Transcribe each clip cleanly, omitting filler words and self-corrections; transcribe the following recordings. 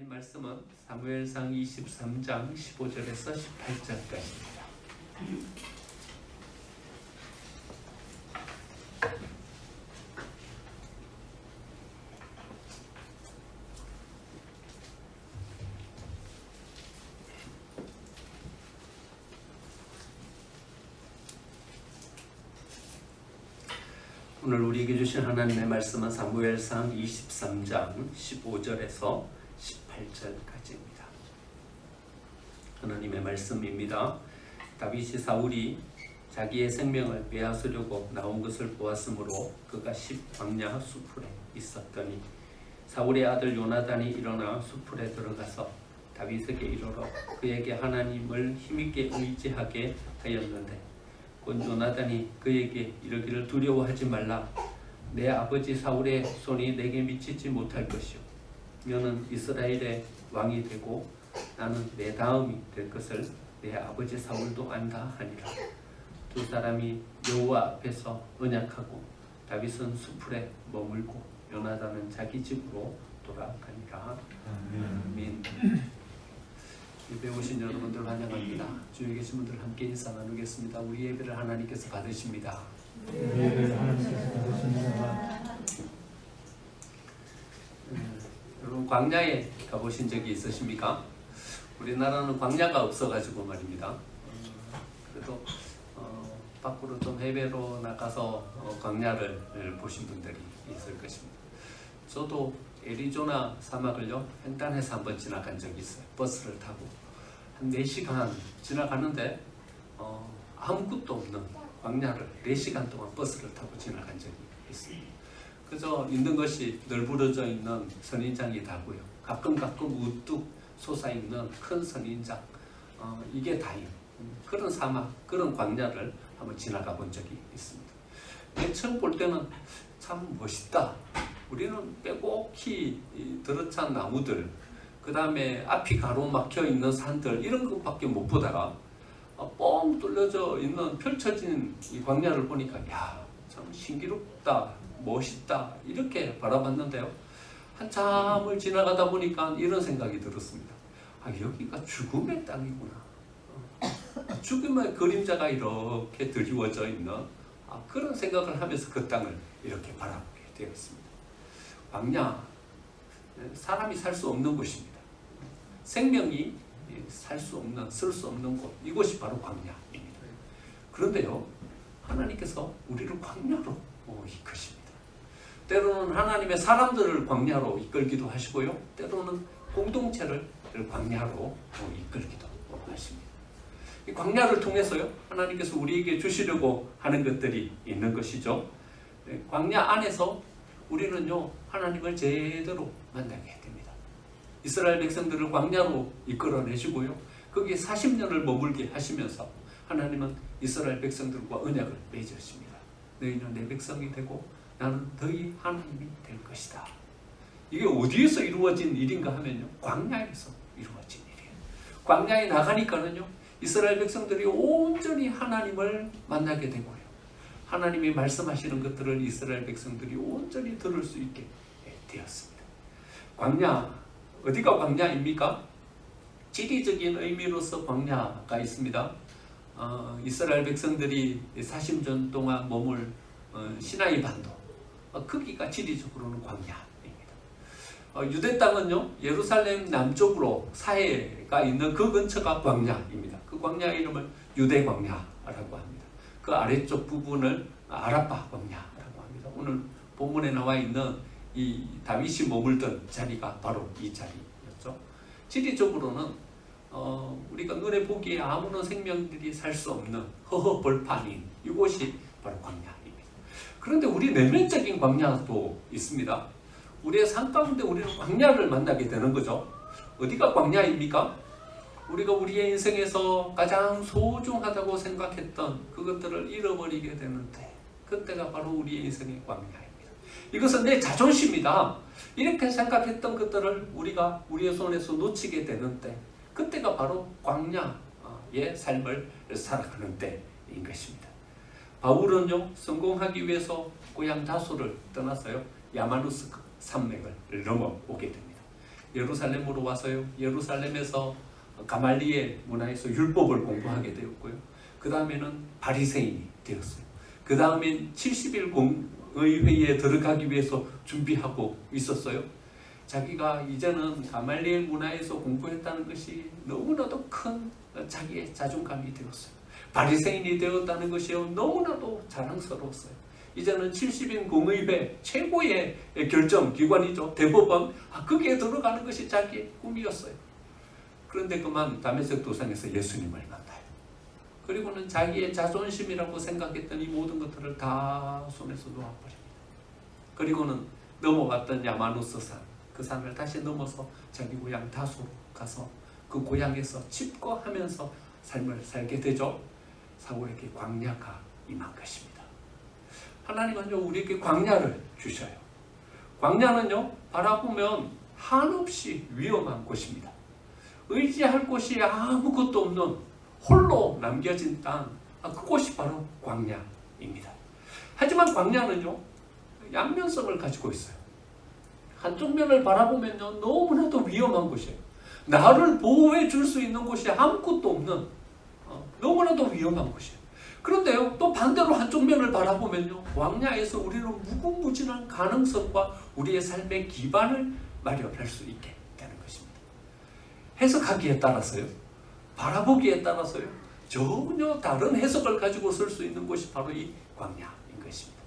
하나님 말씀은 사무엘상 23장 15절에서 18절까지입니다. 오늘 우리에게 주신 하나님의 말씀은 사무엘상 23장 15절에서 18절까지입니다. 하나님의 말씀입니다. 다윗이 사울이 자기의 생명을 빼앗으려고 나온 것을 보았으므로 그가 광야 수풀에 있었더니 사울의 아들 요나단이 일어나 수풀에 들어가서 다윗에게 이르러 그에게 하나님을 힘있게 의지하게 하였는데 곧 요나단이 그에게 이르기를 두려워하지 말라. 내 아버지 사울의 손이 내게 미치지 못할 것이요 너는 이스라엘의 왕이 되고 나는 내 다음이 될 것을 내 아버지 사울도 안다 하니라. 두 사람이 여호와 앞에서 언약하고 다윗은 수풀에 머물고 요나단은 자기 집으로 돌아가니라. 아멘. 예배 오신 여러분들 환영합니다. 주위에 계신 분들 함께 인사 나누겠습니다. 우리 예배를 하나님께서 받으십니다. 예배를 하나님께서 받으십니다. 여러분 광야에 가보신 적이 있으십니까? 우리나라는 광야가 없어가지고 말입니다. 그래도 밖으로 좀 해외로 나가서 광야를 보신 분들이 있을 것입니다. 저도 애리조나 사막을요 횡단해서 한번 지나간 적이 있어요. 버스를 타고 한 4시간 지나가는데 아무것도 없는 광야를 4시간 동안 버스를 타고 지나간 적이 있습니다. 그저 있는 것이 널브러져 있는 선인장이 다고요. 가끔 우뚝 솟아있는 큰 선인장, 이게 다예요. 그런 사막, 그런 광야를 한번 지나가 본 적이 있습니다. 맨 처음 볼 때는 참 멋있다. 우리는 빼곡히 들어찬 나무들, 그 다음에 앞이 가로막혀 있는 산들, 이런 것밖에 못 보다가 뻥 뚫려져 있는 펼쳐진 이 광야를 보니까 야, 참 신기롭다, 멋있다 이렇게 바라봤는데요. 한참을 지나가다 보니까 이런 생각이 들었습니다. 여기가 죽음의 땅이구나. 죽음의 그림자가 이렇게 드리워져 있는 그런 생각을 하면서 그 땅을 이렇게 바라보게 되었습니다. 광야, 사람이 살 수 없는 곳입니다. 생명이 살 수 없는, 쓸 수 없는 곳, 이곳이 바로 광야입니다. 그런데요, 하나님께서 우리를 광야로 이끄십니다. 때로는 하나님의 사람들을 광야로 이끌기도 하시고요, 때로는 공동체를 광야로 이끌기도 하십니다. 이 광야를 통해서요, 하나님께서 우리에게 주시려고 하는 것들이 있는 것이죠. 광야 안에서 우리는요 하나님을 제대로 만나게 됩니다. 이스라엘 백성들을 광야로 이끌어내시고요, 거기에 40년을 머물게 하시면서 하나님은 이스라엘 백성들과 언약을 맺으십니다. 너희는 내 백성이 되고 나는 너희 하나님이 될 것이다. 이게 어디에서 이루어진 일인가 하면요, 광야에서 이루어진 일이에요. 광야에 나가니까는요 이스라엘 백성들이 온전히 하나님을 만나게 되고요, 하나님이 말씀하시는 것들을 이스라엘 백성들이 온전히 들을 수 있게 되었습니다. 광야, 어디가 광야입니까? 지리적인 의미로서 광야가 있습니다. 이스라엘 백성들이 40년 동안 머물 시나이 반도, 거기가 지리적으로는 광야입니다. 유대 땅은요 예루살렘 남쪽으로 사해가 있는 그 근처가 광야입니다. 그 광야 이름을 유대 광야라고 합니다. 그 아래쪽 부분을 아라파 광야라고 합니다. 오늘 본문에 나와 있는 이 다윗이 머물던 자리가 바로 이 자리였죠. 지리적으로는 우리가 눈에 보기에 아무런 생명들이 살 수 없는 허허벌판인 이곳이 바로 광야입니다. 그런데 우리 내면적인 광야도 있습니다. 우리의 삶 가운데 우리는 광야를 만나게 되는 거죠. 어디가 광야입니까? 우리가 우리의 인생에서 가장 소중하다고 생각했던 그것들을 잃어버리게 되는데 그때가 바로 우리의 인생의 광야입니다. 이것은 내 자존심이다. 이렇게 생각했던 것들을 우리가 우리의 손에서 놓치게 되는데 그때가 바로 광야의 삶을 살아가는 때인 것입니다. 바울은요 성공하기 위해서 고향 다소를 떠났어요. 야마누스 산맥을 넘어오게 됩니다. 예루살렘으로 와서요. 예루살렘에서 가말리엘 문화에서 율법을 공부하게 되었고요. 그 다음에는 바리새인이 되었어요. 그 다음엔 70일 공의회에 들어가기 위해서 준비하고 있었어요. 자기가 이제는 가말리엘 문화에서 공부했다는 것이 너무나도 큰 자기의 자존감이 되었어요. 바리새인이 되었다는 것이 너무나도 자랑스러웠어요. 이제는 70인 공의회 최고의 결정기관이죠. 대법원. 거기에 들어가는 것이 자기의 꿈이었어요. 그런데 그만 다메섹 도상에서 예수님을 만나요. 그리고는 자기의 자존심이라고 생각했던 이 모든 것들을 다 손에서 놓아버립니다. 그리고는 넘어갔던 야마누스 산, 그 산을 다시 넘어서 자기 고향 다소로 가서 그 고향에서 집거하면서 삶을 살게 되죠. 사울에게 광야가 임한 것입니다. 하나님은요, 우리에게 광야를 주셔요. 광야는요, 바라보면 한없이 위험한 곳입니다. 의지할 곳이 아무것도 없는 홀로 남겨진 땅, 그곳이 바로 광야입니다. 하지만 광야는요, 양면성을 가지고 있어요. 한쪽 면을 바라보면요, 너무나도 위험한 곳이에요. 나를 보호해 줄 수 있는 곳이 아무것도 없는 너무나도 위험한 곳이에요. 그런데요, 또 반대로 한쪽 면을 바라보면요, 광야에서 우리는 무궁무진한 가능성과 우리의 삶의 기반을 마련할 수 있게 되는 것입니다. 해석하기에 따라서요, 바라보기에 따라서요, 전혀 다른 해석을 가지고 쓸 수 있는 곳이 바로 이 광야인 것입니다.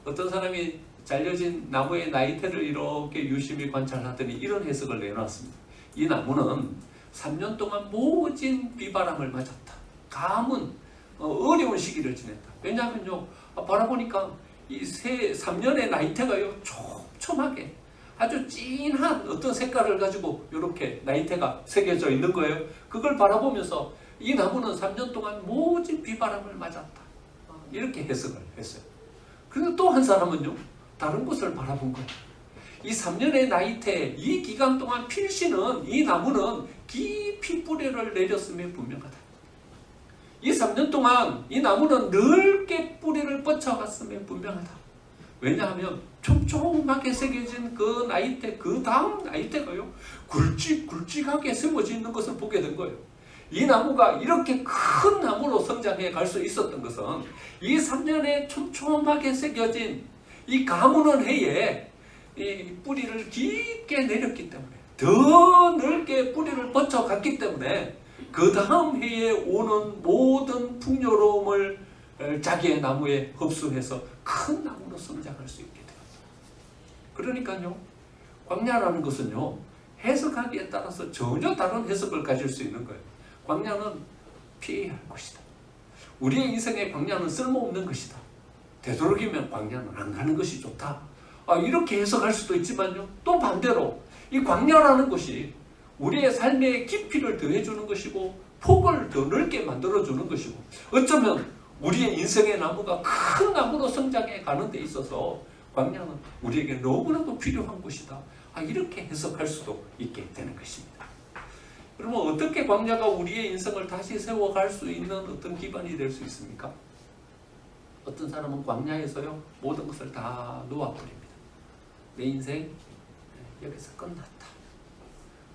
어떤 사람이 잘려진 나무의 나이테를 이렇게 유심히 관찰하더니 이런 해석을 내놨습니다. 이 나무는 3년 동안 모진 비바람을 맞았다. 가뭄, 어려운 시기를 지냈다. 왜냐하면요, 바라보니까 이 3년의 나이테가요, 촘촘하게 아주 진한 어떤 색깔을 가지고 이렇게 나이테가 새겨져 있는 거예요. 그걸 바라보면서 이 나무는 3년 동안 모진 비바람을 맞았다. 이렇게 해석을 했어요. 그리고 또 한 사람은요, 다른 곳을 바라본 거예요. 이 3년의 나이테, 이 기간 동안 필시는 이 나무는 깊이 뿌리를 내렸음에 분명하다. 이 3년 동안 이 나무는 넓게 뿌리를 뻗쳐갔음에 분명하다. 왜냐하면 촘촘하게 새겨진 그 나이테, 그 다음 나이테가요, 굵직굵직하게 세워져 있는 것을 보게 된 거예요. 이 나무가 이렇게 큰 나무로 성장해 갈 수 있었던 것은 이 3년에 촘촘하게 새겨진 이 가무는 해에 이 뿌리를 깊게 내렸기 때문에, 더 넓게 뿌리를 뻗쳐갔기 때문에 그 다음 해에 오는 모든 풍요로움을 자기의 나무에 흡수해서 큰 나무로 성장할 수 있게 됩니다. 그러니까요, 광야라는 것은요, 해석하기에 따라서 전혀 다른 해석을 가질 수 있는 거예요. 광야는 피해야 할 것이다. 우리의 인생의 광야는 쓸모없는 것이다. 되도록이면 광야는 안 가는 것이 좋다. 이렇게 해석할 수도 있지만요, 또 반대로 이 광야라는 것이 우리의 삶의 깊이를 더해주는 것이고 폭을 더 넓게 만들어주는 것이고, 어쩌면 우리의 인생의 나무가 큰 나무로 성장해 가는 데 있어서 광야는 우리에게 너무나도 필요한 것이다. 이렇게 해석할 수도 있게 되는 것입니다. 그러면 어떻게 광야가 우리의 인생을 다시 세워갈 수 있는 어떤 기반이 될 수 있습니까? 어떤 사람은 광야에서요, 모든 것을 다 놓아버립니다. 내 인생 여기서 끝났다.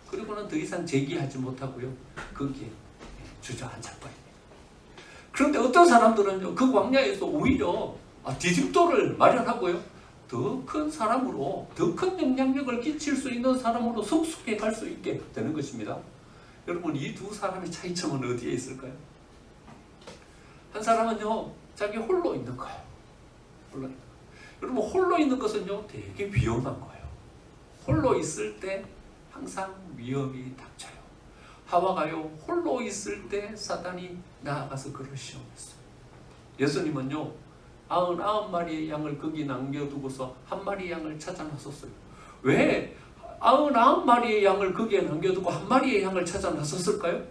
그리고는 더 이상 재기하지 못하고요, 거기에 주저앉아 버립니다. 그런데 어떤 사람들은요, 그 광야에서 오히려 디딤돌을 마련하고요, 더 큰 사람으로, 더 큰 영향력을 끼칠 수 있는 사람으로 성숙해 갈 수 있게 되는 것입니다. 여러분, 이 두 사람의 차이점은 어디에 있을까요? 한 사람은요, 자기 홀로 있는 거예요. 홀로 있는 거. 여러분, 홀로 있는 것은요, 되게 위험한 거예요. 홀로 있을 때 항상 위험이 닥쳐요. 하와가요, 홀로 있을 때 사단이 나아가서 그를 시험했어요. 예수님은요, 99마리의 양을 거기 남겨두고서 한 마리의 양을 찾아 나섰어요. 왜 99마리의 양을 거기에 남겨두고 한 마리의 양을 찾아 나섰을까요?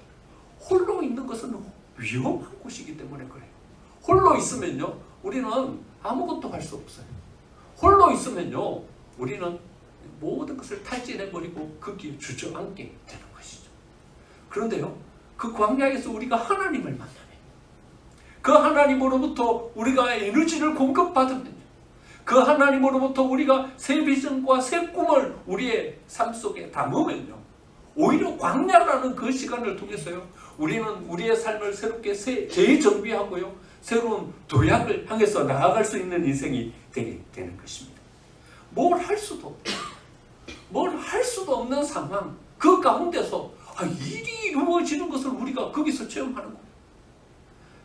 홀로 있는 것은 위험한 곳이기 때문에 그래요. 홀로 있으면요, 우리는 아무것도 할 수 없어요. 홀로 있으면요, 우리는 모든 것을 탈진해버리고 거기에 주저앉게 되는 것이죠. 그런데요, 그 광야에서 우리가 하나님을 만나면, 그 하나님으로부터 우리가 에너지를 공급받으면, 그 하나님으로부터 우리가 새 비전과 새 꿈을 우리의 삶 속에 담으면요, 오히려 광야라는 그 시간을 통해서요, 우리는 우리의 삶을 새롭게 재정비하고요, 새로운 도약을 향해서 나아갈 수 있는 인생이 되게 되는 것입니다. 뭘 할 수도 없는 상황, 그 가운데서 일이 이루어지는 것을 우리가 거기서 체험하는 거예요.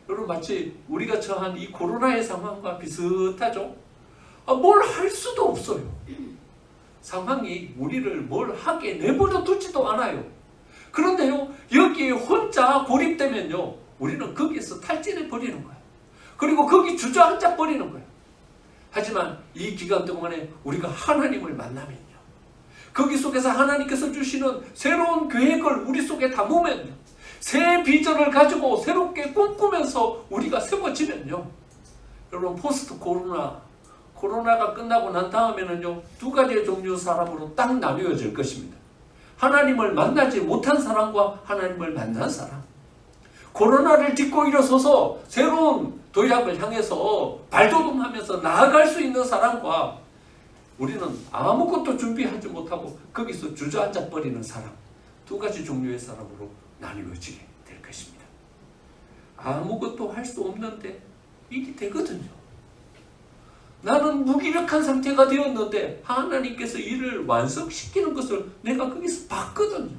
여러분, 마치 우리가 처한 이 코로나의 상황과 비슷하죠? 뭘 할 수도 없어요. 상황이 우리를 뭘 하게 내버려 두지도 않아요. 그런데요, 여기에 혼자 고립되면요, 우리는 거기에서 탈진해 버리는 거예요. 그리고 거기 주저앉아 버리는 거예요. 하지만 이 기간 동안에 우리가 하나님을 만나면요, 거기 속에서 하나님께서 주시는 새로운 계획을 우리 속에 담으면요, 새 비전을 가지고 새롭게 꿈꾸면서 우리가 세워지면요, 여러분, 포스트 코로나가 끝나고 난 다음에는요, 두 가지의 종류 사람으로 딱 나뉘어질 것입니다. 하나님을 만나지 못한 사람과 하나님을 만난 사람. 코로나를 딛고 일어서서 새로운 도약을 향해서 발돋움하면서 나아갈 수 있는 사람과 우리는 아무것도 준비하지 못하고 거기서 주저앉아 버리는 사람, 두 가지 종류의 사람으로 나뉘어지게 될 것입니다. 아무것도 할 수 없는데 일이 되거든요. 나는 무기력한 상태가 되었는데 하나님께서 일을 완성시키는 것을 내가 거기서 봤거든요.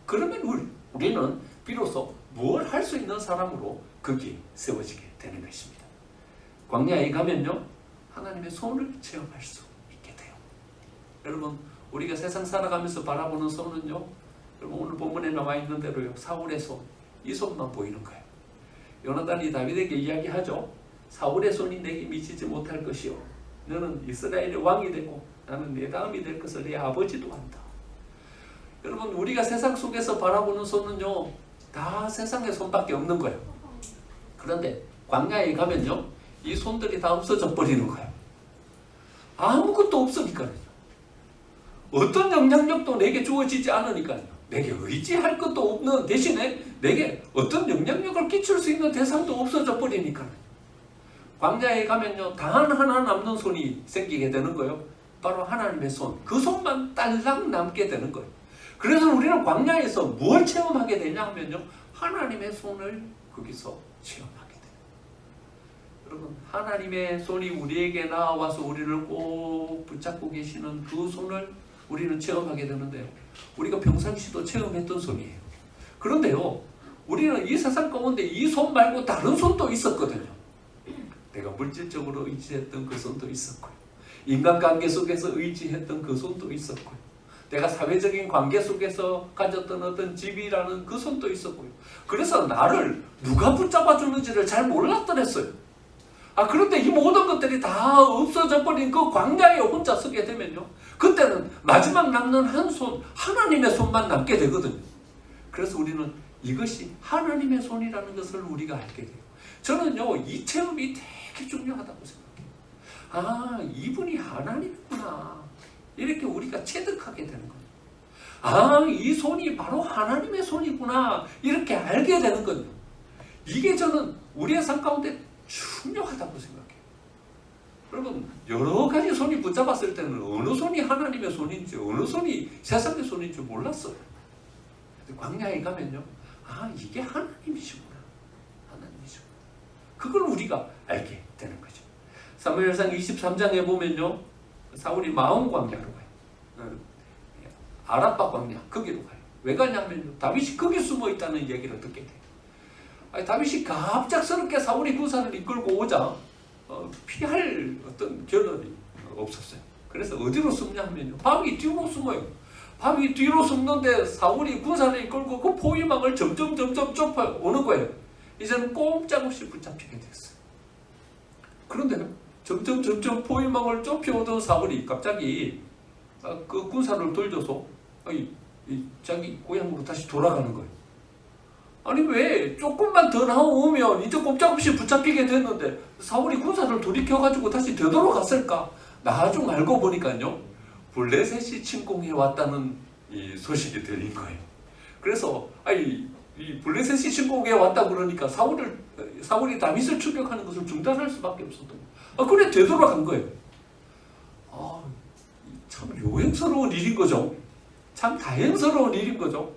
그러면 우리는 비로소 뭘 할 수 있는 사람으로 거기에 세워지게 되는 것입니다. 광야에 가면요, 하나님의 손을 체험할 수 있게 돼요. 여러분, 우리가 세상 살아가면서 바라보는 손은요, 여러분, 오늘 본문에 나와 있는 대로요, 사울의 손, 이 손만 보이는 거예요. 요나단이 다윗에게 이야기하죠. 사울의 손이 내게 미치지 못할 것이요, 너는 이스라엘의 왕이 되고 나는 내 다음이 될 것을 내 아버지도 안다. 여러분, 우리가 세상 속에서 바라보는 손은요, 다 세상의 손밖에 없는 거예요. 그런데 광야에 가면요, 이 손들이 다 없어져 버리는 거예요. 아무것도 없으니까요. 어떤 영향력도 내게 주어지지 않으니까요. 내게 의지할 것도 없는 대신에 내게 어떤 영향력을 끼칠 수 있는 대상도 없어져 버리니까요. 광야에 가면요, 단 하나 남는 손이 생기게 되는 거예요. 바로 하나님의 손. 그 손만 딸랑 남게 되는 거예요. 그래서 우리는 광야에서 뭘 체험하게 되냐 하면요, 하나님의 손을 거기서 체험하게 돼요. 여러분, 하나님의 손이 우리에게 나와서 우리를 꼭 붙잡고 계시는 그 손을 우리는 체험하게 되는데요, 우리가 평상시도 체험했던 손이에요. 그런데요, 우리는 이 세상 가운데 이 손 말고 다른 손도 있었거든요. 내가 물질적으로 의지했던 그 손도 있었고요, 인간관계 속에서 의지했던 그 손도 있었고요, 내가 사회적인 관계 속에서 가졌던 어떤 집이라는 그 손도 있었고요. 그래서 나를 누가 붙잡아 주는지를 잘 몰랐더랬어요. 그런데 이 모든 것들이 다 없어져 버린 그 광야에 혼자 서게 되면요, 그때는 마지막 남는 한 손, 하나님의 손만 남게 되거든요. 그래서 우리는 이것이 하나님의 손이라는 것을 우리가 알게 돼요. 저는요, 이 체험이 되게 중요하다고 생각해요. 이분이 하나님이구나, 이렇게 우리가 체득하게 되는 거예요. 이 손이 바로 하나님의 손이구나, 이렇게 알게 되는 거예요. 이게 저는 우리의 삶 가운데 중요하다고 생각해요. 여러분, 여러 가지 손이 붙잡았을 때는 어느 손이 하나님의 손인지 어느 손이 세상의 손인지 몰랐어요. 광야에 가면요, 이게 하나님이시구나, 하나님이시구나, 그걸 우리가 알게 되는 거죠. 사무엘상 23장에 보면요, 사울이 마온 광야로 가요. 아라빠 광야, 거기로 가요. 왜 가냐면요, 다윗이 거기 숨어 있다는 얘기를 듣게 돼요. 다윗이 갑작스럽게 사울이 군사를 이끌고 오자 피할 어떤 겨를이 없었어요. 그래서 어디로 숨냐 하면요, 바위 뒤로 숨어요. 바위 뒤로 숨는데 사울이 군사를 이끌고 그 포위망을 점점 좁혀 오는 거예요. 이제는 꼼짝없이 붙잡히게 됐어요. 그런데 점점 포위망을 좁혀오던 사울이 갑자기 그 군사를 돌려서 자기 고향으로 다시 돌아가는 거예요. 왜 조금만 더 나오면 이제 꼼짝없이 붙잡히게 됐는데 사울이 군사를 돌이켜가지고 다시 되돌아갔을까? 나중 알고 보니까요, 블레셋이 침공해 왔다는 이 소식이 들린 거예요. 그래서 이 블레셋이 신곡에 왔다 그러니까 사울이 다윗을 추격하는 것을 중단할 수밖에 없었던 거예요. 그래 되돌아간 거예요. 참 요행스러운 일인 거죠. 참 다행스러운 일인 거죠.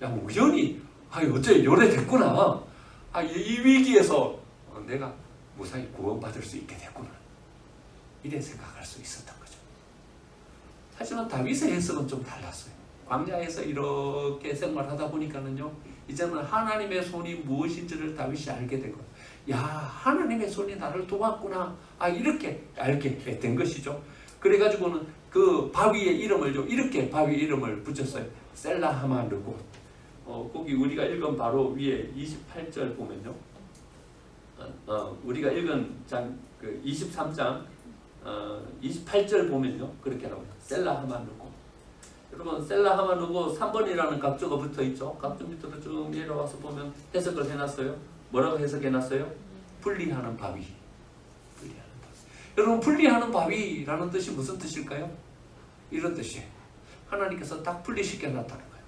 야, 우연히 어째 요래 됐구나. 이 위기에서 내가 무사히 구원받을 수 있게 됐구나. 이래 생각할 수 있었던 거죠. 하지만 다윗의 해석은 좀 달랐어요. 광야에서 이렇게 생활하다 보니까는요, 이제는 하나님의 손이 무엇인지를 다윗이 알게 되고, 야, 하나님의 손이 나를 도왔구나. 이렇게 알게 된 것이죠. 그래가지고는 그 바위의 이름을 이렇게 바위 이름을 붙였어요. 셀라하마르고. 거기 우리가 읽은 바로 위에 28절 보면요. 우리가 읽은 그 23장 28절 보면요. 그렇게 나와요. 셀라하마르고. 여러분 셀라하마르고 3번이라는 각조가 붙어 있죠. 각조 밑으로 쭉 내려와서 보면 해석을 해놨어요. 뭐라고 해석해놨어요? 분리하는 바위. 여러분 분리하는 바위라는 뜻이 무슨 뜻일까요? 이런 뜻이에요. 하나님께서 딱 분리시켜 놨다는 거예요.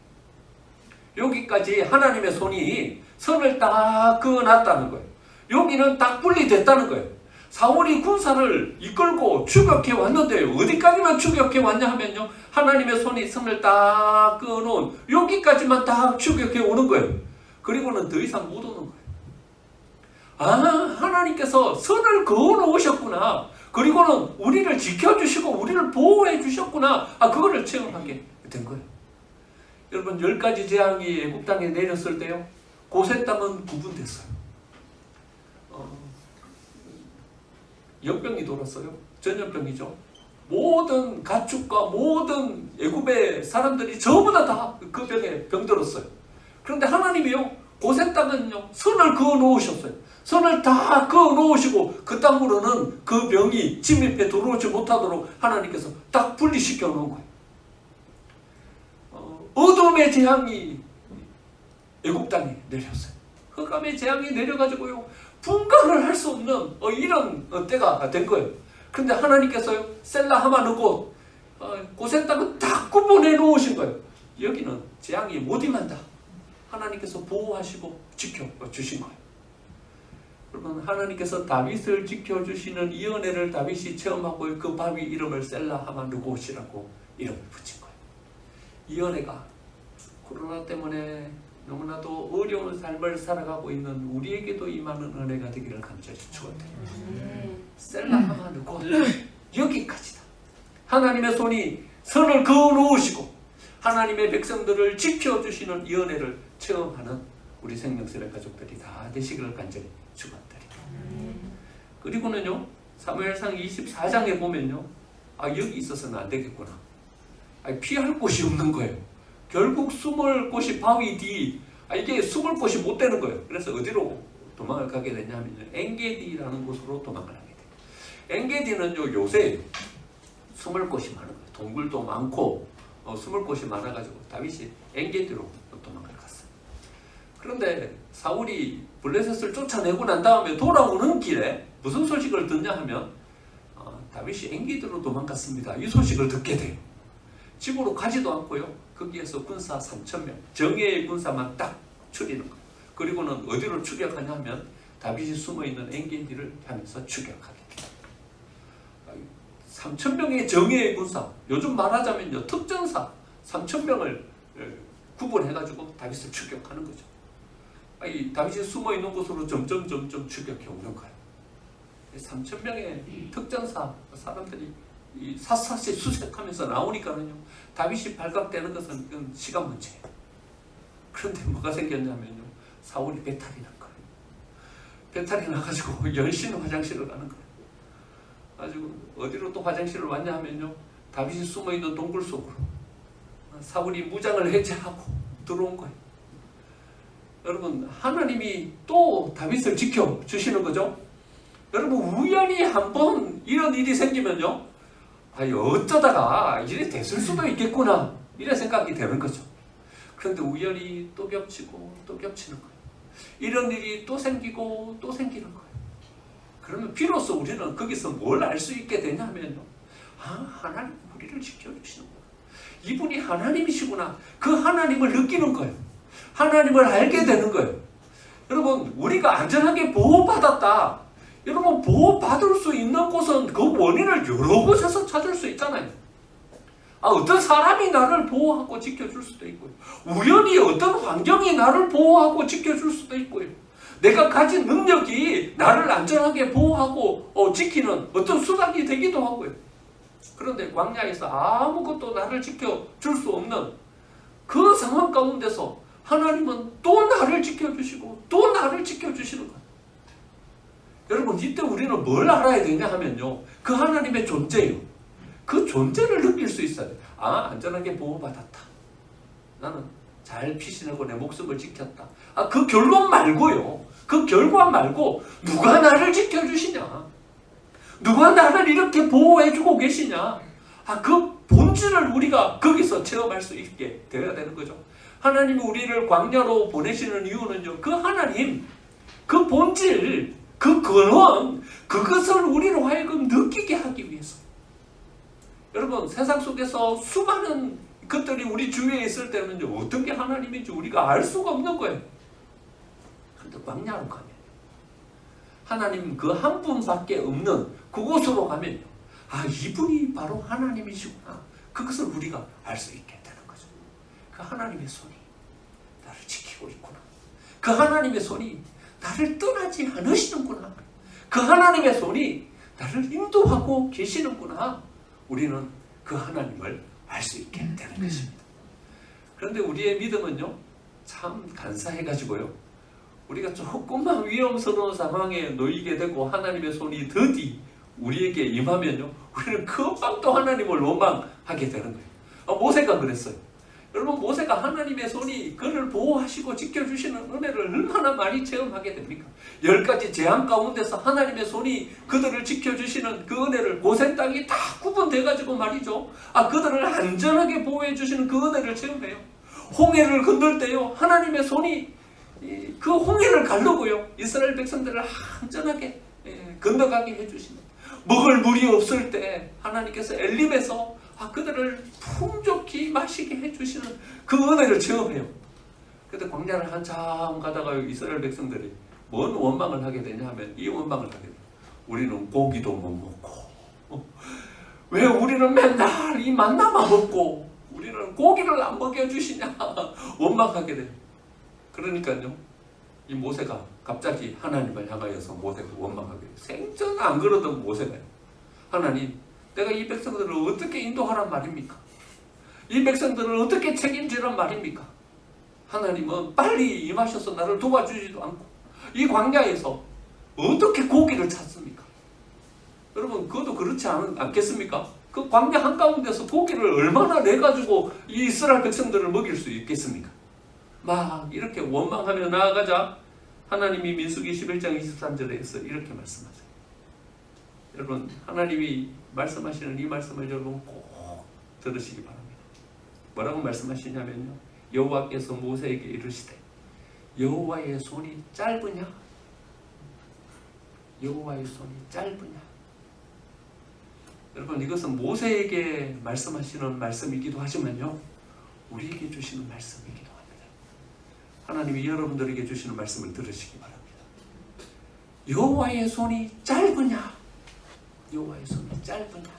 여기까지 하나님의 손이 선을 딱 그어놨다는 거예요. 여기는 딱 분리됐다는 거예요. 사울이 군사를 이끌고 추격해 왔는데 어디까지만 추격해 왔냐 하면요, 하나님의 손이 선을 딱 그어놓은 여기까지만 딱 추격해 오는 거예요. 그리고는 더 이상 못 오는 거예요. 하나님께서 선을 그어놓으셨구나. 그리고는 우리를 지켜주시고 우리를 보호해 주셨구나. 그거를 체험하게 된 거예요. 여러분 10가지 재앙이 애굽 땅에 내렸을 때요, 고센 땅은 구분됐어요. 역병이 돌았어요. 전염병이죠. 모든 가축과 모든 애굽의 사람들이 전부 다 그 병에 병들었어요. 그런데 하나님이요, 고센 땅은요, 선을 그어 놓으셨어요. 선을 다 그어 놓으시고 그 땅으로는 그 병이 침입해 들어오지 못하도록 하나님께서 딱 분리시켜 놓은 거예요. 어둠의 재앙이 애굽 땅에 내렸어요. 흑암의 재앙이 내려가지고요, 분간을 할 수 없는 이런 때가 된 거예요. 그런데 하나님께서요, 셀라하마르고 고센 땅은 다 구분해 놓으신 거예요. 여기는 재앙이 못 임한다. 하나님께서 보호하시고 지켜주신 거예요. 그러면 하나님께서 다윗을 지켜주시는 이 은혜를 다윗이 체험하고 그 바위 이름을 셀라하마르고시라고 이름을 붙인 거예요. 이 은혜가 코로나 때문에 너무나도 어려운 삶을 살아가고 있는 우리에게도 임하는 은혜가 되기를 간절히 축원드립니다. 셀라하마르고 여기까지다. 하나님의 손이 선을 그어 놓으시고 하나님의 백성들을 지켜주시는 이 은혜를 체험하는 우리 생명수의 가족들이 다 되시기를 간절히 축원드립니다. 그리고는요, 사무엘상 24장에 보면요, 여기 있어서는 안 되겠구나. 피할 곳이 없는 거예요. 결국 숨을 곳이 바위 뒤, 이게 숨을 곳이 못 되는 거예요. 그래서 어디로 도망을 가게 되냐면요, 엔게디라는 곳으로 도망을 하게 돼요. 엔게디는요, 요새 숨을 곳이 많은 거예요. 동굴도 많고 숨을 곳이 많아가지고 다윗이 엔게디로 도망을 갔어요. 그런데 사울이 블레셋을 쫓아내고 난 다음에 돌아오는 길에 무슨 소식을 듣냐 하면 다윗이 엔게디로 도망갔습니다. 이 소식을 듣게 돼요. 집으로 가지도 않고요, 거기에서 군사 3,000명, 정예의 군사만 딱 추리는 거예요. 그리고는 어디로 추격하냐 하면 다윗이 숨어있는 엔게디를 향해서 추격하게 돼요. 3,000명의 정예의 군사, 요즘 말하자면요, 특전사 3,000명을 구분해가지고 다윗을 추격하는 거죠. 다윗이 숨어있는 곳으로 점점 추격해 오는 거예요. 3,000명의 특전사 사람들이 샅샅이 수색하면서 나오니까는요, 다윗이 발각되는 것은 이건 시간 문제예요. 그런데 뭐가 생겼냐면요, 사울이 배탈이 난 거예요. 배탈이 나가지고 열심히 화장실을 가는 거예요. 가지고 어디로 또 화장실을 왔냐 하면요, 다윗이 숨어있는 동굴 속으로 사울이 무장을 해제하고 들어온 거예요. 여러분, 하나님이 또 다윗을 지켜주시는 거죠. 여러분, 우연히 한번 이런 일이 생기면요, 어쩌다가 이래 됐을 수도 있겠구나, 이래 생각이 되는 거죠. 그런데 우연히 또 겹치고 또 겹치는 거예요. 이런 일이 또 생기고 또 생기는 거예요. 그러면 비로소 우리는 거기서 뭘 알 수 있게 되냐면요, 하나님 우리를 지켜주시는구나, 이분이 하나님이시구나, 그 하나님을 느끼는 거예요. 하나님을 알게 되는 거예요. 여러분, 우리가 안전하게 보호받았다. 여러분, 보호받을 수 있는 곳은 그 원인을 여러 곳에서 찾을 수 있잖아요. 어떤 사람이 나를 보호하고 지켜줄 수도 있고요. 우연히 어떤 환경이 나를 보호하고 지켜줄 수도 있고요. 내가 가진 능력이 나를 안전하게 보호하고 지키는 어떤 수단이 되기도 하고요. 그런데 광야에서 아무것도 나를 지켜줄 수 없는 그 상황 가운데서 하나님은 또 나를 지켜주시고 또 나를 지켜주시는 거예요. 여러분, 이때 우리는 뭘 알아야 되냐 하면요, 그 하나님의 존재요. 그 존재를 느낄 수 있어요. 안전하게 보호받았다. 나는 잘 피신하고 내 목숨을 지켰다. 그 결론 말고요. 그 결과 말고 누가 나를 지켜주시냐. 누가 나를 이렇게 보호해주고 계시냐. 그 본질을 우리가 거기서 체험할 수 있게 되어야 되는 거죠. 하나님이 우리를 광야로 보내시는 이유는요, 그 하나님, 그 본질, 그 근원, 그것을 우리로 하여금 느끼게 하기 위해서. 여러분, 세상 속에서 수많은 것들이 우리 주위에 있을 때는요, 어떤 게 하나님인지 우리가 알 수가 없는 거예요. 그런데 광야로 가면 하나님 그 한 분밖에 없는 그곳으로 가면요, 이분이 바로 하나님이시구나. 그것을 우리가 알 수 있게 되는 거죠. 그 하나님의 손이 나를 지키고 있구나. 그 하나님의 손이 나를 떠나지 않으시는구나. 그 하나님의 손이 나를 인도하고 계시는구나. 우리는 그 하나님을 알 수 있게 되는 것입니다. 그런데 우리의 믿음은요, 참 간사해가지고요, 우리가 조금만 위험스러운 상황에 놓이게 되고 하나님의 손이 더디 우리에게 임하면요, 우리는 금방 또 하나님을 원망하게 되는 거예요. 모세가 그랬어요. 여러분, 모세가 하나님의 손이 그를 보호하시고 지켜주시는 은혜를 얼마나 많이 체험하게 됩니까? 10가지 재앙 가운데서 하나님의 손이 그들을 지켜주시는 그 은혜를, 고센 땅이 다 구분돼가지고 말이죠, 그들을 안전하게 보호해주시는 그 은혜를 체험해요. 홍해를 건널 때요, 하나님의 손이 그 홍해를 가르고요, 이스라엘 백성들을 안전하게 건너가게 해주시는, 먹을 물이 없을 때 하나님께서 엘림에서 그들을 풍족히 마시게 해주시는 그 은혜를 체험해요. 그런데 광야를 한참 가다가 이스라엘 백성들이 뭔 원망을 하게 되냐 하면 이 원망을 하게 돼요. 우리는 고기도 못 먹고, 왜 우리는 맨날 이 만나만 먹고 우리는 고기를 안 먹여주시냐 원망하게 돼요. 그러니까요, 이 모세가 갑자기 하나님을 향하여서 모세가 원망하게 돼요. 생전 안 그러던 모세가요, 하나님, 내가 이 백성들을 어떻게 인도하란 말입니까? 이 백성들을 어떻게 책임지란 말입니까? 하나님은 빨리 임하셔서 나를 도와주지도 않고 이 광야에서 어떻게 고기를 찾습니까? 여러분, 그것도 그렇지 않겠습니까? 그 광야 한가운데서 고기를 얼마나 내가지고 이 이스라엘 백성들을 먹일 수 있겠습니까? 막 이렇게 원망하며 나아가자 하나님이 민수기 11장 23절에서 이렇게 말씀하세요. 여러분, 하나님이 말씀하시는 이 말씀을 여러분 꼭 들으시기 바랍니다. 뭐라고 말씀하시냐면요, 여호와께서 모세에게 이르시되 여호와의 손이 짧으냐? 여호와의 손이 짧으냐? 여러분, 이것은 모세에게 말씀하시는 말씀이기도 하지만요, 우리에게 주시는 말씀이기도 합니다. 하나님이 여러분들에게 주시는 말씀을 들으시기 바랍니다. 여호와의 손이 짧으냐? 여호와의 손이 짧으냐?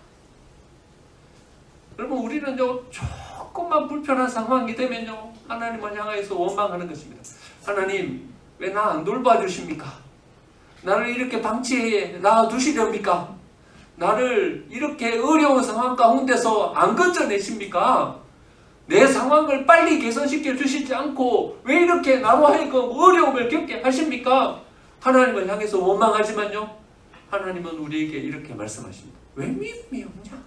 여러분, 우리는요, 조금만 불편한 상황이 되면요, 하나님을 향해서 원망하는 것입니다. 하나님, 왜 나 안 돌봐주십니까? 나를 이렇게 방치해 놔두시렵니까? 나를 이렇게 어려운 상황 가운데서 안 건져내십니까? 내 상황을 빨리 개선시켜 주시지 않고 왜 이렇게 나로 하여금 어려움을 겪게 하십니까? 하나님을 향해서 원망하지만요, 하나님은 우리에게 이렇게 말씀하십니다. 왜 믿음이 없냐?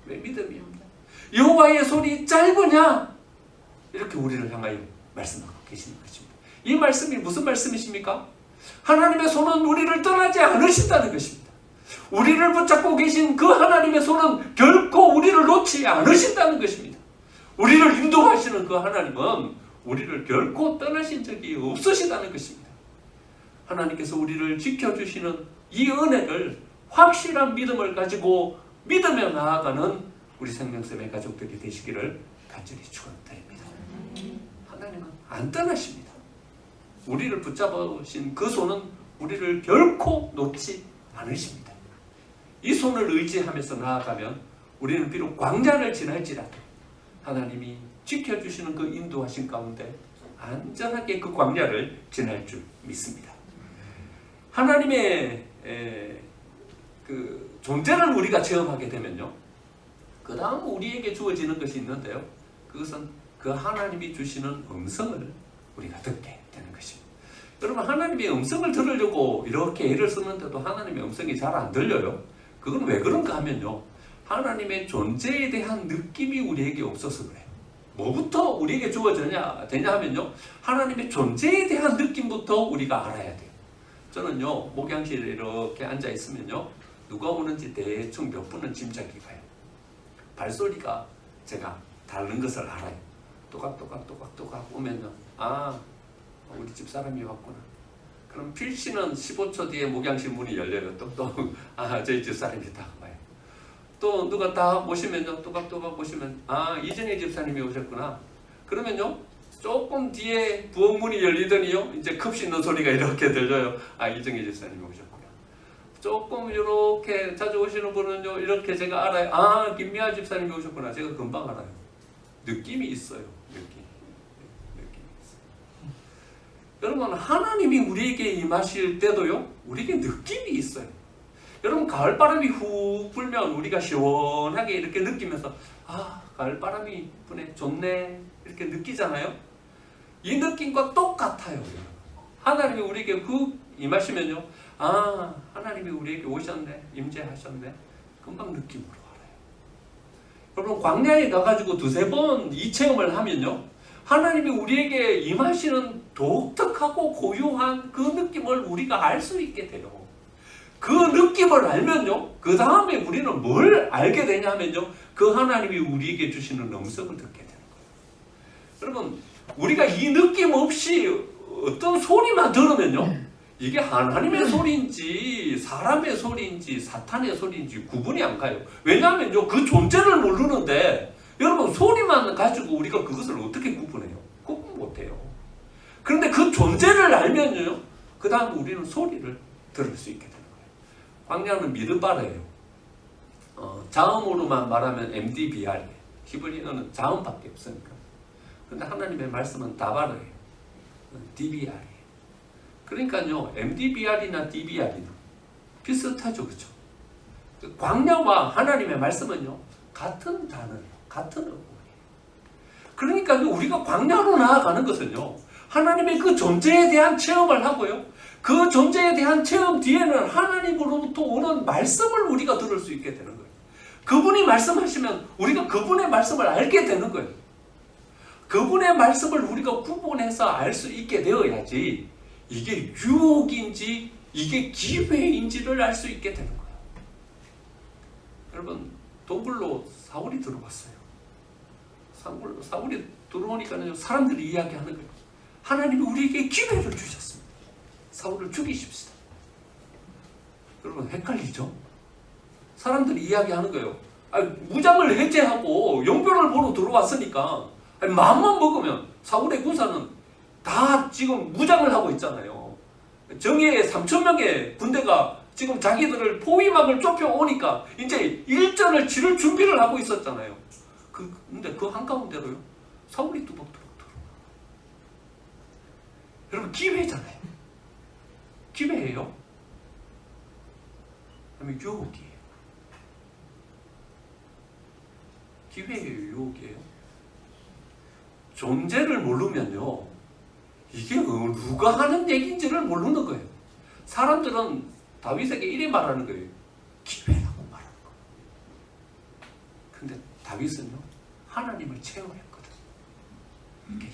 왜 믿음이 없냐? 여호와의 손이 짧으냐? 이렇게 우리를 향하여 말씀하고 계시는 것입니다. 이 말씀이 무슨 말씀이십니까? 하나님의 손은 우리를 떠나지 않으신다는 것입니다. 우리를 붙잡고 계신 그 하나님의 손은 결코 우리를 놓지 않으신다는 것입니다. 우리를 인도하시는 그 하나님은 우리를 결코 떠나신 적이 없으시다는 것입니다. 하나님께서 우리를 지켜주시는 이 은혜를 확실한 믿음을 가지고 믿으며 나아가는 우리 생명샘의 가족들이 되시기를 간절히 축원드립니다. 하나님은 하나님께서는 안 떠나십니다. 우리를 붙잡으신 그 손은 우리를 결코 놓지 않으십니다. 이 손을 의지하면서 나아가면 우리는 비록 광야를 지날지라도 하나님이 지켜주시는 그 인도하신 가운데 안전하게 그 광야를 지날 줄 믿습니다. 하나님의 그 존재를 우리가 체험하게 되면요, 그 다음 우리에게 주어지는 것이 있는데요, 그것은 그 하나님이 주시는 음성을 우리가 듣게 되는 것입니다. 여러분, 하나님의 음성을 들으려고 이렇게 애를 쓰는데도 하나님의 음성이 잘 안 들려요. 그건 왜 그런가 하면요, 하나님의 존재에 대한 느낌이 우리에게 없어서 그래요. 뭐부터 우리에게 주어지냐 되냐 하면요, 하나님의 존재에 대한 느낌부터 우리가 알아야 돼요. 저는요, 목양실에 이렇게 앉아 있으면요, 누가 오는지 대충 몇 분은 짐작이 가요. 발소리가 제가 다른 것을 알아요. 또각또각 오면요, 아, 우리 집 사람이 왔구나. 그럼 필시는 15초 뒤에 목양실 문이 열려요. 또 저희 집 사람이 다 와요. 또 누가 다 오시면요, 또각또각 오시면, 아, 이정희 집사님이 오셨구나. 그러면요, 조금 뒤에 부엌문이 열리더니요, 이제 컵 씻는 소리가 이렇게 들려요. 아, 이정희 집사님이 오셨구나. 조금 이렇게 자주 오시는 분은요, 이렇게 제가 알아요. 아, 김미아 집사님이 오셨구나. 제가 금방 알아요. 느낌이 있어요. 느낌이 있어요. 여러분, 하나님이 우리에게 임하실 때도요, 우리에게 느낌이 있어요. 여러분, 가을바람이 훅 불면 우리가 시원하게 이렇게 느끼면서, 아, 가을바람이 부네, 좋네, 이렇게 느끼잖아요. 이 느낌과 똑같아요. 하나님이 우리에게 훅 임하시면요, 아, 하나님이 우리에게 오셨네, 임재하셨네, 금방 느낌으로 알아요. 여러분, 광야에 가가지고 두세 번 이 체험을 하면요, 하나님이 우리에게 임하시는 독특하고 고유한 그 느낌을 우리가 알 수 있게 돼요. 그 느낌을 알면요, 그 다음에 우리는 뭘 알게 되냐면요, 그 하나님이 우리에게 주시는 음성을 듣게 되는 거예요. 여러분, 우리가 이 느낌 없이 어떤 소리만 들으면요, 이게 하나님의 소리인지 사람의 소리인지 사탄의 소리인지 구분이 안 가요. 왜냐하면요, 그 존재를 모르는데, 여러분, 소리만 가지고 우리가 그것을 어떻게 구분해요? 구분 못해요. 그런데 그 존재를 알면요, 그 다음 우리는 소리를 들을 수 있게 돼요. 광야는 미드바르예요. 자음으로만 말하면 MDBR이에요. 히브리어는 자음밖에 없으니까. 근데 하나님의 말씀은 다바르예요. DBR이에요. 그러니까요, MDBR이나 DBR이나 비슷하죠, 그렇죠? 광야와 하나님의 말씀은요, 같은 단어예요. 같은 어구예요. 그러니까요, 우리가 광야로 나아가는 것은요, 하나님의 그 존재에 대한 체험을 하고요, 그 존재에 대한 체험 뒤에는 하나님으로부터 오는 말씀을 우리가 들을 수 있게 되는 거예요. 그분이 말씀하시면 우리가 그분의 말씀을 알게 되는 거예요. 그분의 말씀을 우리가 구분해서 알 수 있게 되어야지 이게 유혹인지 이게 기회인지를 알 수 있게 되는 거예요. 여러분, 동굴로 사울이 들어왔어요. 사울이 들어오니까 사람들이 이야기하는 거예요. 하나님이 우리에게 기회를 주셨습니다. 사울을 죽이십시다. 여러분, 헷갈리죠? 사람들이 이야기하는 거예요. 무장을 해제하고 용변을 보러 들어왔으니까 마음만 먹으면 사울의 군사는 다 지금 무장을 하고 있잖아요. 정예의 3,000명의 군대가 지금 자기들을 포위막을 좁혀오니까 이제 일전을 치를 준비를 하고 있었잖아요. 근데 그 한가운데로요, 사울이 뚜벅뚜벅 들어와. 여러분, 기회잖아요. 기회예요? 아니면 유혹이에요? 기회예요? 유혹이에요? 존재를 모르면요, 이게 누가 하는 얘기인지를 모르는 거예요. 사람들은 다윗에게 이래 말하는 거예요. 기회라고 말하는 거예요. 근데 다윗은요, 하나님을 체험했거든요.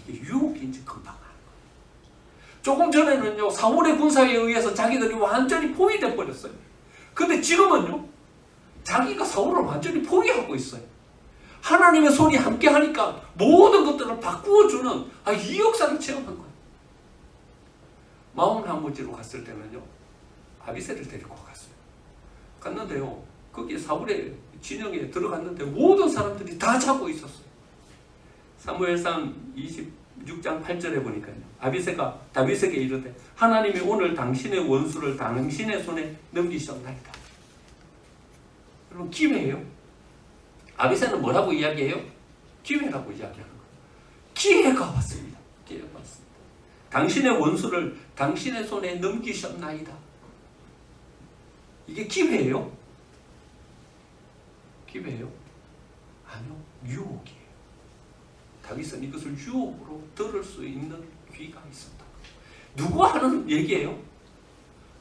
이게 유혹인지 금방 아는 거예요. 조금 전에는요, 사울의 군사에 의해서 자기들이 완전히 포위돼 버렸어요. 근데 지금은요, 자기가 사울을 완전히 포위하고 있어요. 하나님의 손이 함께 하니까 모든 것들을 바꾸어주는 이 역사를 체험한 거예요. 마온 항무지로 갔을 때는요, 아비새를 데리고 갔어요. 갔는데요, 거기 사울의 진영에 들어갔는데 모든 사람들이 다 자고 있었어요. 사무엘상 6장 8절에 보니까요. 아비새가 다윗에게 이르되 하나님이 오늘 당신의 원수를 당신의 손에 넘기셨나이다. 여러분 기회예요. 아비새는 뭐라고 이야기해요? 기회라고 이야기하는 거예요. 기회가 왔습니다. 기회가 왔습니다. 당신의 원수를 당신의 손에 넘기셨나이다. 이게 기회예요? 기회예요? 아니요. 유혹이에요. 다윗은 이것을 유혹으로 들을 수 있는 귀가 있었다. 누구 하는 얘기예요?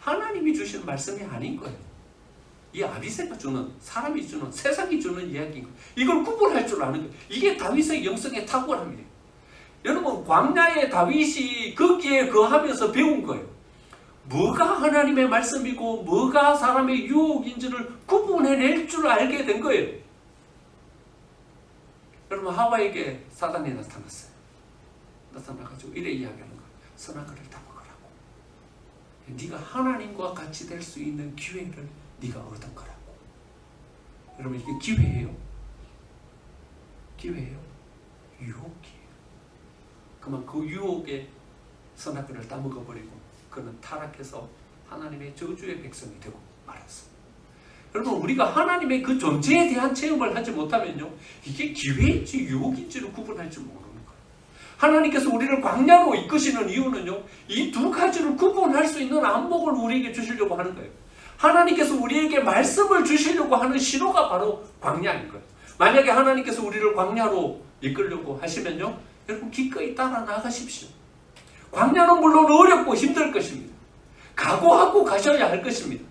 하나님이 주시는 말씀이 아닌 거예요. 이 아비새가 주는, 사람이 주는, 세상이 주는 이야기인 거예요. 이걸 구분할 줄 아는 거예요. 이게 다윗의 영성의 탁월함이에요. 여러분 광야의 다윗이 거기에 거하면서 배운 거예요. 뭐가 하나님의 말씀이고 뭐가 사람의 유혹인지를 구분해낼 줄 알게 된 거예요. 여러분 하와에게 사단이 나타났어요. 나타나가지고 이래 이야기하는 거예요. 선악과를 다 먹으라고. 네가 하나님과 같이 될 수 있는 기회를 네가 얻은 거라고. 여러분 이게 기회예요? 기회예요? 유혹이에요. 그러면 그 유혹에 선악과를 다 먹어버리고 그는 타락해서 하나님의 저주의 백성이 되고 말았습니다. 여러분 우리가 하나님의 그 존재에 대한 체험을 하지 못하면요 이게 기회인지 유혹인지를 구분할 줄 모르는 거예요. 하나님께서 우리를 광야로 이끄시는 이유는요 이 두 가지를 구분할 수 있는 안목을 우리에게 주시려고 하는 거예요. 하나님께서 우리에게 말씀을 주시려고 하는 신호가 바로 광야인 거예요. 만약에 하나님께서 우리를 광야로 이끌려고 하시면요 여러분 기꺼이 따라 나가십시오. 광야는 물론 어렵고 힘들 것입니다. 각오하고 가셔야 할 것입니다.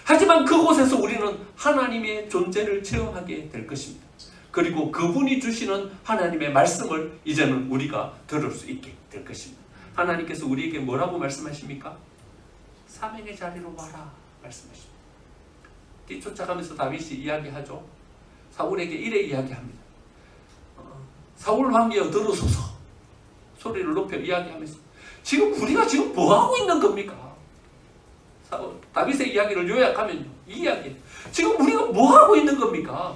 하지만 그곳에서 우리는 하나님의 존재를 체험하게 될 것입니다. 그리고 그분이 주시는 하나님의 말씀을 이제는 우리가 들을 수 있게 될 것입니다. 하나님께서 우리에게 뭐라고 말씀하십니까? 사명의 자리로 와라 말씀하십니다. 뒤쫓아가면서 다윗이 이야기하죠. 사울에게 이래 이야기합니다. 사울 왕이여 들으소서 소리를 높여 이야기하면서 지금 우리가 지금 뭐하고 있는 겁니까? 다윗의 이야기를 요약하면 이 이야기 지금 우리가 뭐하고 있는 겁니까?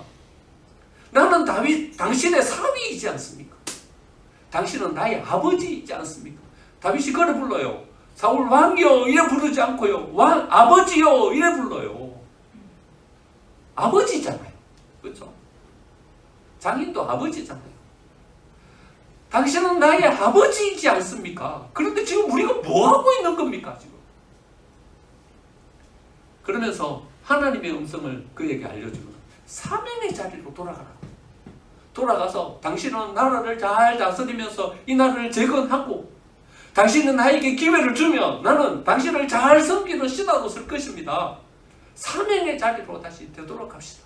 나는 다윗 당신의 사위이지 않습니까? 당신은 나의 아버지이지 않습니까? 다윗이 그래 불러요. 사울 왕이여 이래 부르지 않고요 왕 아버지여 이래 불러요. 아버지잖아요. 그렇죠? 장인도 아버지잖아요. 당신은 나의 아버지이지 않습니까? 그런데 지금 우리가 뭐하고 있는 겁니까? 지금 그러면서 하나님의 음성을 그에게 알려주고 사명의 자리로 돌아가라고. 돌아가서 당신은 나라를 잘 다스리면서 이 나라를 재건하고 당신은 나에게 기회를 주면 나는 당신을 잘 섬기는 신하로 설 것입니다. 사명의 자리로 다시 되돌아갑시다.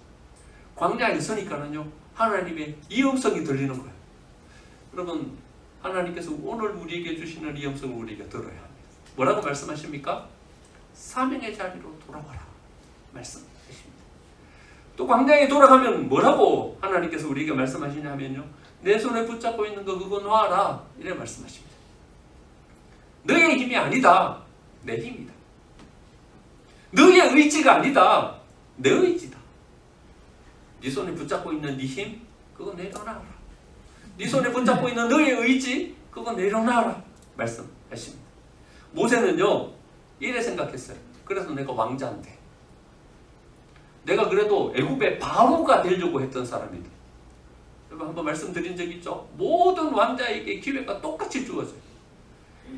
광야에 서니까는요 하나님의 이 음성이 들리는 거예요. 여러분 하나님께서 오늘 우리에게 주시는 이 음성을 우리가 들어야 합니다. 뭐라고 말씀하십니까? 사명의 자리로 돌아와라 말씀하십니다. 또 광야에 돌아가면 뭐라고 하나님께서 우리에게 말씀하시냐면요 내 손에 붙잡고 있는 거 그거 놔라 이래 말씀하십니다. 너의 힘이 아니다 내 힘이다. 너의 의지가 아니다 내 의지다. 네 손에 붙잡고 있는 네 힘 그거 내려놔라. 네 손에 붙잡고 있는 너의 의지 그거 내려놔라 말씀하십니다. 모세는요 이래 생각했어요. 그래서 내가 왕자인데 내가 그래도 애굽의 바로가 되려고 했던 사람인데 여러분 한번 말씀드린 적 있죠? 모든 왕자에게 기회가 똑같이 주어져요.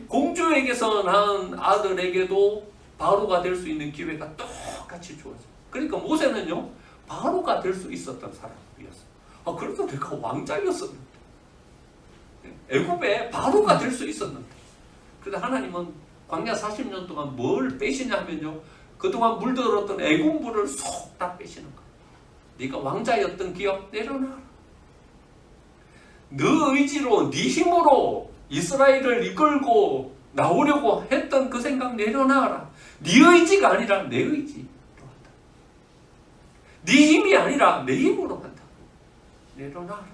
공주에게서 낳은 아들에게도 바로가 될 수 있는 기회가 똑같이 주어져요. 그러니까 모세는요 바로가 될 수 있었던 사람이었어요. 그래도 내가 왕자였었는데 애굽의 바로가 될 수 있었는데 그런데 하나님은 광야 40년 동안 뭘 빼시냐면요 그동안 물들었던 애굽 물을 쏙 다 빼시는 거예요. 네가 왕자였던 기억 내려놔라. 너 의지로 네 힘으로 이스라엘을 이끌고 나오려고 했던 그 생각 내려놔라. 네 의지가 아니라 내 의지로 한다. 네 힘이 아니라 내 힘으로 한다. 내려놔라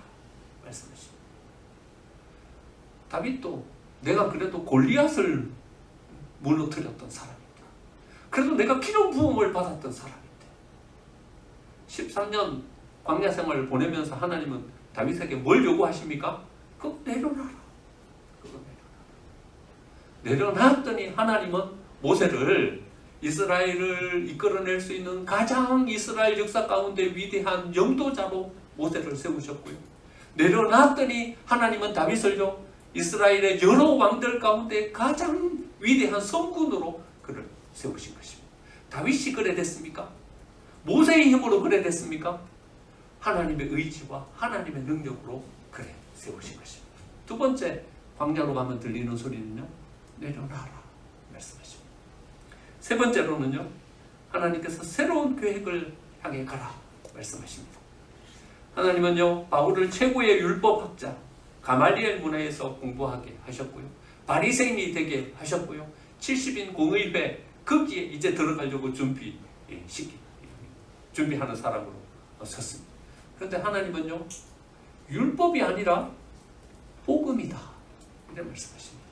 말씀하십니다. 다윗도 내가 그래도 골리앗을 무너뜨렸던 사람입니다. 그래도 내가 기름 부음을 받았던 사람인데 13년 광야 생활을 보내면서 하나님은 다윗에게 뭘 요구하십니까? 그거 내려놔라. 그거 내려놨더니 하나님은 모세를 이스라엘을 이끌어낼 수 있는 가장 이스라엘 역사 가운데 위대한 영도자로 모세를 세우셨고요. 내려놨더니 하나님은 다윗을요, 이스라엘의 여러 왕들 가운데 가장 위대한 성군으로 그를 세우신 것입니다. 다윗이 그래 됐습니까? 모세의 힘으로 그래 됐습니까? 하나님의 의지와 하나님의 능력으로 그래 세우신 것입니다. 두 번째, 광야로 가면 들리는 소리는요, 내려놔라 말씀하십니다. 세 번째로는요, 하나님께서 새로운 계획을 향해 가라 말씀하십니다. 하나님은요, 바울을 최고의 율법학자 가말리엘 문화에서 공부하게 하셨고요, 바리새인이 되게 하셨고요, 70인 공의회 거기에 이제 들어가려고 준비하는 사람으로 섰습니다. 그런데 하나님은요, 율법이 아니라 복음이다 이런 말씀하십니다.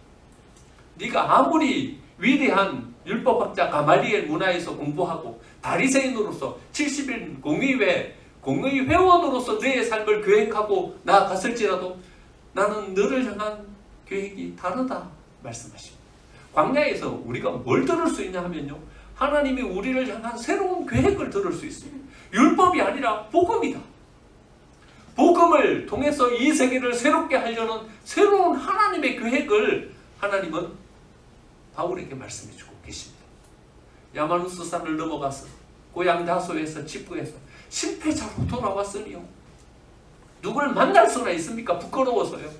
네가 아무리 위대한 율법학자 가말리엘 문화에서 공부하고 바리새인으로서 70인 공의회원으로서 내 삶을 계획하고 나아갔을지라도 나는 너를 향한 계획이 다르다 말씀하십니다. 광야에서 우리가 뭘 들을 수 있냐 하면요, 하나님이 우리를 향한 새로운 계획을 들을 수 있습니다. 율법이 아니라 복음이다. 복음을 통해서 이 세계를 새롭게 하려는 새로운 하나님의 계획을 하나님은 바울에게 말씀해 주고 계십니다. 야마누스 산을 넘어가서 고향 다소에서 집구에서 실패자로 돌아왔으니요, 누굴 만날 수나 있습니까? 부끄러워서요.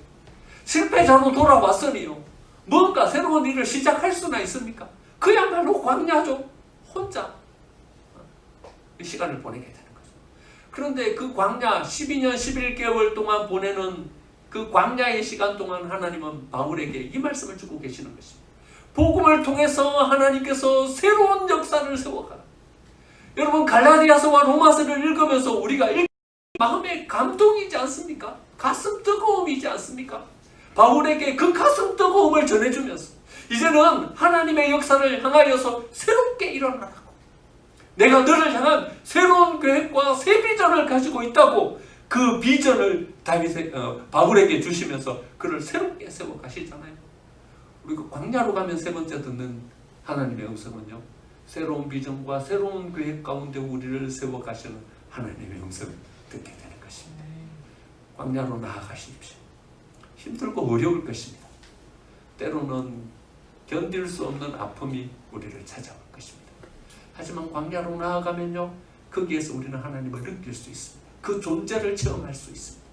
실패자로 돌아왔으니요, 뭔가 새로운 일을 시작할 수나 있습니까? 그야말로 광야죠. 혼자 시간을 보내게 되는 거죠. 그런데 그 광야 12년 11개월 동안 보내는 그 광야의 시간 동안 하나님은 바울에게 이 말씀을 주고 계시는 것입니다. 복음을 통해서 하나님께서 새로운 역사를 세워가라. 여러분, 갈라디아서와 로마서를 읽으면서 우리가 마음에 감동이지 않습니까? 가슴 뜨거움이지 않습니까? 바울에게 그 가슴 뜨거움을 전해주면서 이제는 하나님의 역사를 향하여서 새롭게 일어나라고, 내가 너를 향한 새로운 계획과 새 비전을 가지고 있다고 그 비전을 바울에게 주시면서 그를 새롭게 세워 가시잖아요. 우리가 광야로 가면 세 번째 듣는 하나님의 음성은요, 새로운 비전과 새로운 계획 가운데 우리를 세워 가시는 하나님의 음성을 듣게 되는 것입니다. 광야로 나아가십시오. 힘들고 어려울 것입니다. 때로는 견딜 수 없는 아픔이 우리를 찾아올 것입니다. 하지만 광야로 나아가면요, 거기에서 우리는 하나님을 느낄 수 있습니다. 그 존재를 체험할 수 있습니다.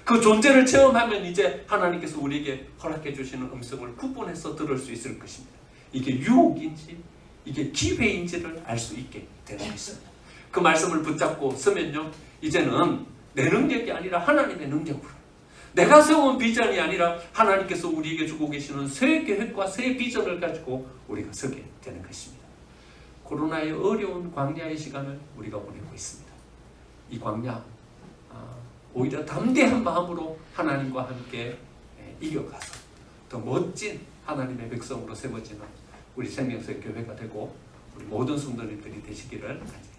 그 존재를 체험하면 이제 하나님께서 우리에게 허락해 주시는 음성을 구분해서 들을 수 있을 것입니다. 이게 유혹인지 이게 기회인지를 알 수 있게 되는 것입니다. 그 말씀을 붙잡고 서면요, 이제는 내 능력이 아니라 하나님의 능력으로, 내가 세운 비전이 아니라 하나님께서 우리에게 주고 계시는 새 계획과 새 비전을 가지고 우리가 서게 되는 것입니다. 코로나의 어려운 광야의 시간을 우리가 보내고 있습니다. 이 광야, 오히려 담대한 마음으로 하나님과 함께 이겨가서 더 멋진 하나님의 백성으로 세워지는 우리 생명수의 교회가 되고 우리 모든 성도님들이 되시기를 간절히